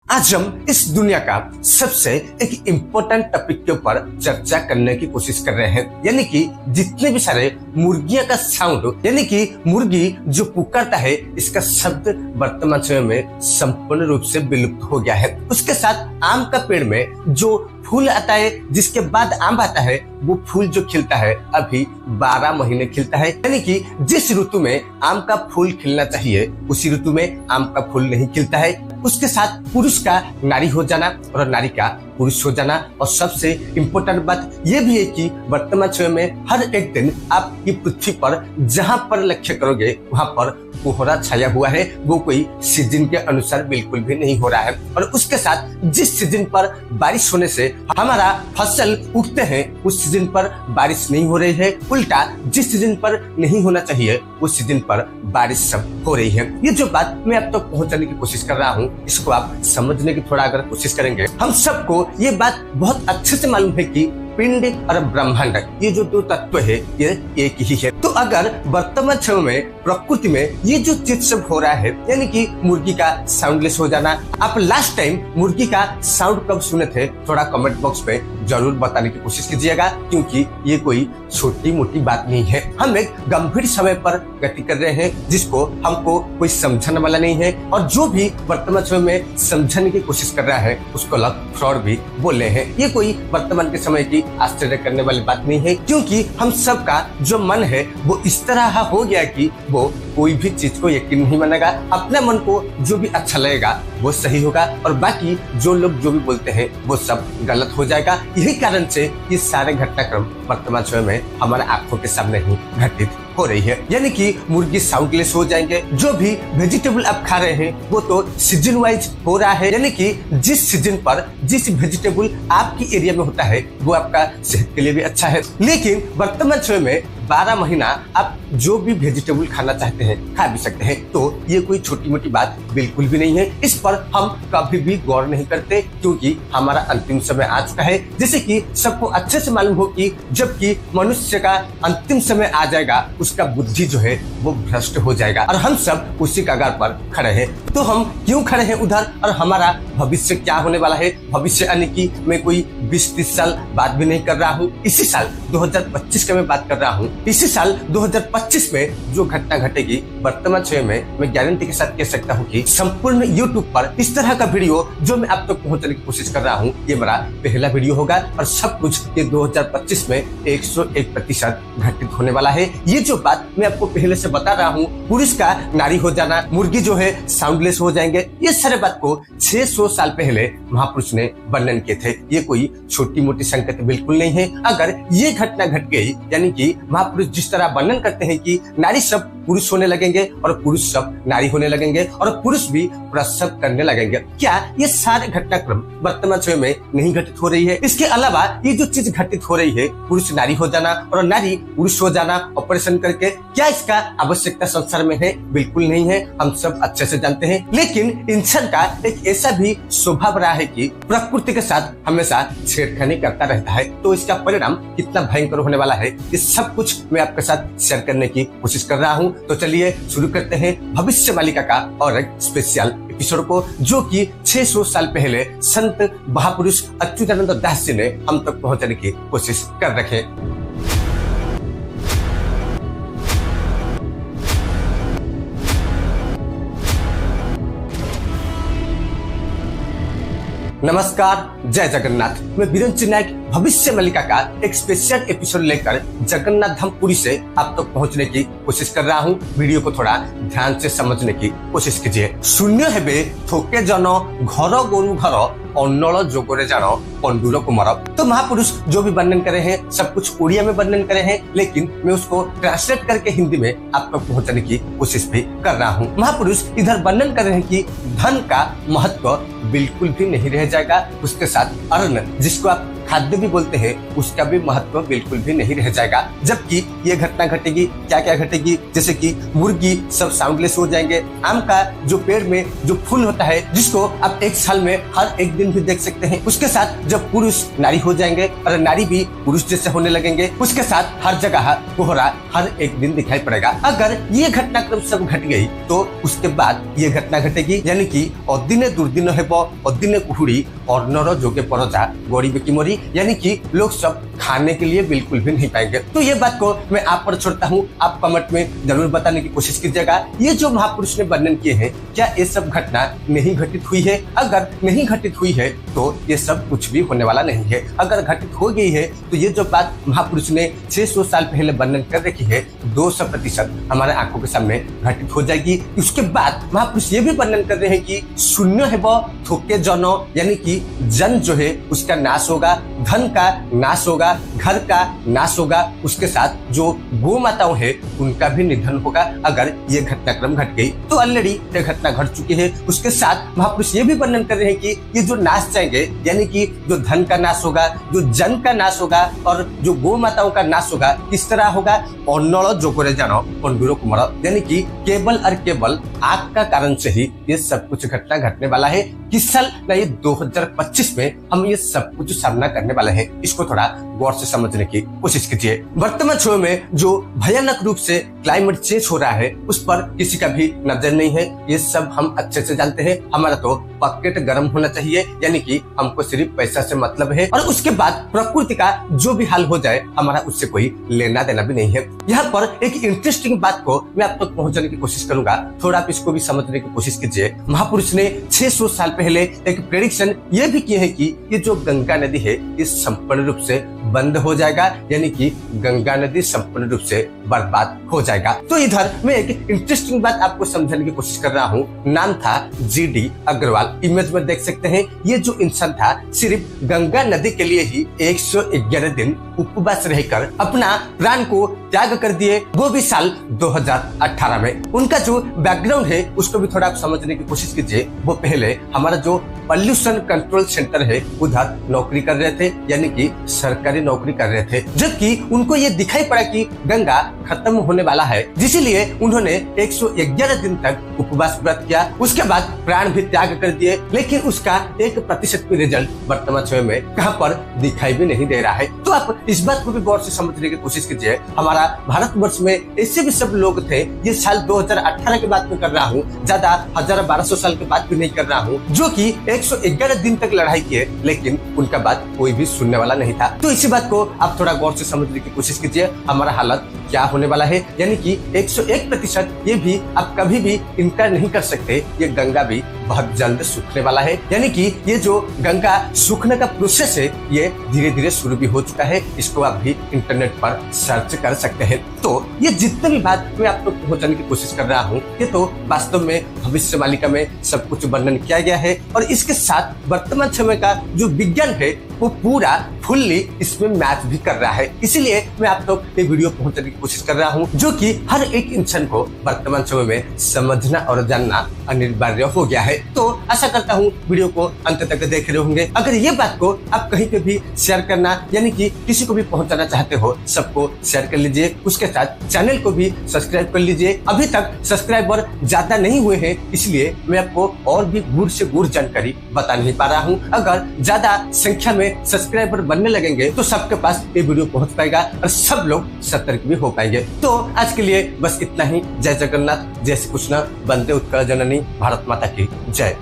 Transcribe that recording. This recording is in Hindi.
आज हम इस दुनिया का सबसे एक इम्पोर्टेंट टॉपिक के ऊपर चर्चा करने की कोशिश कर रहे हैं, यानी कि जितने भी सारे मुर्गियों का साउंड, यानी कि मुर्गी जो पुकारता है, इसका शब्द वर्तमान समय में संपूर्ण रूप से विलुप्त हो गया है। उसके साथ आम का पेड़ में जो फूल आता है, जिसके बाद आम आता है, वो फूल जो खिलता है अभी 12 महीने खिलता है, यानी कि जिस ऋतु में आम का फूल खिलना चाहिए उसी ऋतु में आम का फूल नहीं खिलता है। उसके साथ पुरुष का नारी हो जाना और नारी का पुरुष हो जाना, और सबसे इम्पोर्टेंट बात यह भी है कि वर्तमान समय में हर एक दिन आपकी पृथ्वी पर जहां पर लक्ष्य करोगे वहां पर कोहरा छाया हुआ है, वो कोई सीजन के अनुसार बिल्कुल भी नहीं हो रहा है। और उसके साथ जिस सीजन पर बारिश होने से हमारा फसल उगते हैं उस सीजन पर बारिश नहीं हो रही है, उल्टा जिस सीजन पर नहीं होना चाहिए उस सीजन पर बारिश सब हो रही है। ये जो बात मैं अब तक पहुंचाने की कोशिश कर रहा हूँ, इसको आप समझने की थोड़ा अगर कोशिश करेंगे, हम सबको ये बात बहुत अच्छे से मालूम है कि पिंड और ब्रह्मांड, ये जो दो तत्व है ये एक ही है। तो अगर वर्तमान समय में प्रकृति में ये जो चीज सब हो रहा है, यानी कि मुर्गी का साउंडलेस हो जाना, आप लास्ट टाइम मुर्गी का साउंड कब सुने थे थोड़ा कमेंट बॉक्स में जरूर बताने की कोशिश कीजिएगा, क्योंकि ये कोई छोटी मोटी बात नहीं है। हम एक गंभीर समय पर गति कर रहे हैं जिसको हमको कोई समझने वाला नहीं है, और जो भी वर्तमान समय में समझने की कोशिश कर रहा है उसको लोग फ्रॉड भी बोल रहे हैं। ये कोई वर्तमान के समय की आश्चर्य करने वाली बात नहीं है, क्योंकि हम सबका जो मन है वो इस तरह हो गया कि वो कोई भी चीज को यकीन नहीं मानेगा। अपने मन को जो भी अच्छा लगेगा वो सही होगा, और बाकी जो लोग जो भी बोलते हैं वो सब गलत हो जाएगा। यही कारण से ये सारे घटनाक्रम वर्तमान समय में हमारे आंखों के सामने ही घटित हो रही है, यानी कि मुर्गी साउंडलेस हो जाएंगे। जो भी वेजिटेबल आप खा रहे हैं वो तो सीजन वाइज हो रहा है, यानी कि जिस सीजन पर जिस वेजिटेबल आपकी एरिया में होता है वो आपका सेहत के लिए भी अच्छा है। लेकिन वर्तमान समय में 12 महीना आप जो भी वेजिटेबल खाना चाहते हैं खा भी सकते हैं, तो ये कोई छोटी मोटी बात बिल्कुल भी नहीं है। इस पर हम कभी भी गौर नहीं करते, क्योंकि हमारा अंतिम समय आ चुका है। जैसे कि सबको अच्छे से मालूम हो कि जबकि मनुष्य का अंतिम समय आ जाएगा उसका बुद्धि जो है वो भ्रष्ट हो जाएगा, और हम सब उसी कगार पर खड़े हैं। तो हम क्यों खड़े हैं उधर, और हमारा भविष्य क्या होने वाला है? भविष्य यानी कि मैं कोई 20-30 साल बात भी नहीं कर रहा हूँ, इसी साल 2025 का मैं बात कर रहा हूँ। इसी साल 2025 में जो घटना घटेगी वर्तमान समय में मैं गारंटी के साथ कह सकता हूँ कि संपूर्ण YouTube पर इस तरह का वीडियो जो मैं आप तक पहुंचाने की कोशिश कर रहा हूँ, ये मेरा पहला वीडियो होगा, और सब कुछ ये 2025 में 101% घटित होने वाला है। ये जो बात मैं आपको पहले से बता रहा हूँ, पुरुष का नारी हो जाना, मुर्गी जो है साउंडलेस हो जाएंगे, ये सारे बात को 600 साल पहले महापुरुष ने वर्णन किए थे। ये कोई छोटी मोटी संकेत बिल्कुल नहीं है। अगर ये घटना घट गई, यानी कि महापुरुष जिस तरह वर्णन करते हैं कि नारी सब पुरुष होने लगेंगे और पुरुष सब नारी होने लगेंगे और पुरुष भी प्रसव करने लगेंगे, क्या ये सारे घटनाक्रम वर्तमान समय में नहीं घटित हो रही है? इसके अलावा ये जो चीज घटित हो रही है, पुरुष नारी हो जाना और नारी पुरुष हो जाना ऑपरेशन करके, क्या इसका आवश्यकता संसार में है? बिल्कुल नहीं है, हम सब अच्छे से जानते हैं। लेकिन इंसान का एक ऐसा भी स्वभाव रहा है कि प्रकृति के साथ हमेशा छेड़खानी करता रहता है, तो इसका परिणाम कितना भयंकर होने वाला है ये सब कुछ मैं आपके साथ शेयर करने की कोशिश कर रहा हूँ। तो चलिए शुरू करते हैं भविष्य मालिका का और एक स्पेशल एपिसोड को, जो कि 600 साल पहले संत महापुरुष अच्युतानंद दास जी ने हम तक पहुंचाने की कोशिश कर रखे। नमस्कार, जय जगन्नाथ। मैं वीरेंद्र नायक भविष्य मालिका का एक स्पेशल एपिसोड लेकर जगन्नाथ धाम पुरी से आप तक पहुंचने की कोशिश कर रहा हूं। वीडियो को थोड़ा ध्यान से समझने की कोशिश कीजिए। शून्य हेबे थोके जन घर गोरु घर अन्नल जोगरे जानो पंडुर कुमार। तो महापुरुष जो भी वर्णन करे हैं सब कुछ उड़िया में वर्णन करे हैं, लेकिन मैं उसको ट्रांसलेट करके हिंदी में आप तक पहुंचाने की कोशिश भी कर रहा हूँ। महापुरुष इधर वर्णन कर रहे हैं कि धन का महत्व बिल्कुल भी नहीं रह जाएगा, उसके साथ अन्न जिसको आप खाद्य भी बोलते हैं उसका भी महत्व बिल्कुल भी नहीं रह जाएगा। जबकि ये घटना घटेगी, क्या क्या घटेगी, जैसे कि मुर्गी सब साउंडलेस हो जाएंगे। आम का जो पेड़ में जो फूल होता है जिसको आप एक साल में हर एक दिन भी देख सकते हैं, उसके साथ जब पुरुष नारी हो जाएंगे और नारी भी पुरुष जैसे होने लगेंगे, उसके साथ हर जगह कोहरा हर एक दिन दिखाई पड़ेगा। अगर ये घटनाक्रम सब घट गई तो उसके बाद ये घटना घटेगी, यानी कि अदिने दुर्दिन हेब अदिने कुहुड़ी और नर जोगे परजा गरीब की मोरी, यानी कि लोग सब खाने के लिए बिल्कुल भी नहीं पाएंगे। तो ये बात को मैं आप पर छोड़ता हूँ, आप कमेंट में जरूर बताने की कोशिश कीजिएगा। ये जो महापुरुष ने वर्णन किए हैं, क्या ये सब घटना नहीं घटित हुई है? अगर नहीं घटित हुई है तो ये सब कुछ भी होने वाला नहीं है। अगर घटित हो गई है तो ये जो बात महापुरुष ने 600 साल पहले वर्णन कर रखी है 200% हमारे आंखों के सामने घटित हो जाएगी। उसके बाद महापुरुष ये भी वर्णन कर रहे हैं कि शून्य है वो थोके जनो, यानी कि जन जो है उसका नाश होगा, धन का नाश होगा, घर का नाश होगा, उसके साथ जो गौ माताओं है उनका भी निधन होगा। अगर ये घटनाक्रम घट गई तो ऑलरेडी ये घटना घट चुकी है। उसके साथ महापुरुष ये भी वर्णन कर रहे हैं कि ये जो नाश जाएंगे, यानी कि जो धन का नाश होगा, जो जन का नाश होगा और जो गौ माताओं का नाश होगा, किस तरह होगा? अन्नड़ जो करे जानो पंडुरो कुमार, यानी कि केवल और केवल आग का कारण से ही ये सब कुछ घटना घटने वाला है। किस साल? ना ये 2025 में हम ये सब कुछ सामना करने वाले हैं। इसको थोड़ा गौर से समझने की कोशिश कीजिए। वर्तमान समय में जो भयानक रूप से क्लाइमेट चेंज हो रहा है उस पर किसी का भी नजर नहीं है। ये सब हम अच्छे से जानते हैं। हमारा तो पॉकेट गर्म होना चाहिए, यानी कि हमको सिर्फ पैसा से मतलब है और उसके बाद प्रकृति का जो भी हाल हो जाए हमारा उससे कोई लेना देना भी नहीं है। यहाँ पर एक इंटरेस्टिंग बात को मैं आप तक पहुँचाने की कोशिश करूंगा, थोड़ा आप इसको भी समझने की कोशिश कीजिए। महापुरुष ने 600 साल पहले एक प्रेडिक्शन ये भी की है कि ये जो गंगा नदी है ये संपूर्ण रूप से बंद हो जाएगा, यानी कि गंगा नदी संपूर्ण रूप से बर्बाद हो जाएगा। तो इधर मैं एक इंटरेस्टिंग बात आपको समझाने की कोशिश कर रहा हूँ। नाम था GD अग्रवाल। इमेज में देख सकते हैं, ये जो इंसान था सिर्फ गंगा नदी के लिए ही 111 दिन उपवास रहकर अपना प्राण को त्याग कर दिए, वो भी साल 2018 में। उनका जो बैकग्राउंड है उसको भी थोड़ा आप समझने की कोशिश कीजिए। वो पहले हमारा जो पॉल्यूशन कंट्रोल सेंटर है उधर नौकरी कर रहे थे, यानी कि सरकारी नौकरी कर रहे थे। जबकि उनको ये दिखाई पड़ा कि गंगा खत्म होने वाला है, जिसलिए उन्होंने 111 दिन तक उपवास व्रत किया। उसके बाद प्राण भी त्याग कर दिए, लेकिन उसका 1% भी रिजल्ट वर्तमान समय में कहां पर दिखाई भी नहीं दे रहा है। तो आप इस बात को भी गौर से समझने की कोशिश कीजिए। हमारा भारतवर्ष में ऐसे भी सब लोग थे, ये साल 2018 की बात में कर रहा हूँ, ज्यादा 1200 साल की बात भी नहीं कर रहा हूँ, जो कि 111 दिन तक लड़ाई किए, लेकिन उनका बात कोई भी सुनने वाला नहीं था। तो इसी बात को आप थोड़ा गौर से समझने की कोशिश कीजिए, हमारा हालत क्या होने वाला है। यानी कि 101% ये भी आप कभी भी इनकार नहीं कर सकते, ये गंगा भी बहुत जल्द सूखने वाला है। यानी कि ये जो गंगा सूखने का प्रोसेस है ये धीरे धीरे शुरू भी हो चुका है। इसको आप भी इंटरनेट पर सर्च कर सकते हैं। तो ये जितने भी बात मैं आप तक पहुंचाने की कोशिश कर रहा हूँ, ये तो वास्तव में भविष्यवाणी में सब कुछ वर्णन किया गया है और इसके साथ वर्तमान समय का जो विज्ञान है वो पूरा फुल्ली इसमें मैच भी कर रहा है। इसीलिए मैं आप तक ये वीडियो पहुंचाने की कोशिश कर रहा हूँ, जो कि हर एक इंसान को वर्तमान समय में समझना और जानना अनिवार्य हो गया है। तो आशा करता हूँ वीडियो को अंत तक देख रहे होंगे। अगर ये बात को आप कहीं पे भी शेयर करना, यानी कि किसी को भी पहुंचाना चाहते हो, सबको शेयर कर लीजिए। उसके साथ चैनल को भी सब्सक्राइब कर लीजिए। अभी तक सब्सक्राइबर ज्यादा नहीं हुए हैं, इसलिए मैं आपको और भी गुड़ से गुड़ जानकारी बता नहीं पा रहा हूँ। अगर ज्यादा संख्या में सब्सक्राइबर बनने लगेंगे तो सबके पास ये वीडियो पहुंच पाएगा और सब लोग सतर्क भी हो पाएंगे। तो आज के लिए बस इतना ही। जय जगन्नाथ, जय श्री कृष्ण, वंदे उत्कल जननी, भारत माता की जय।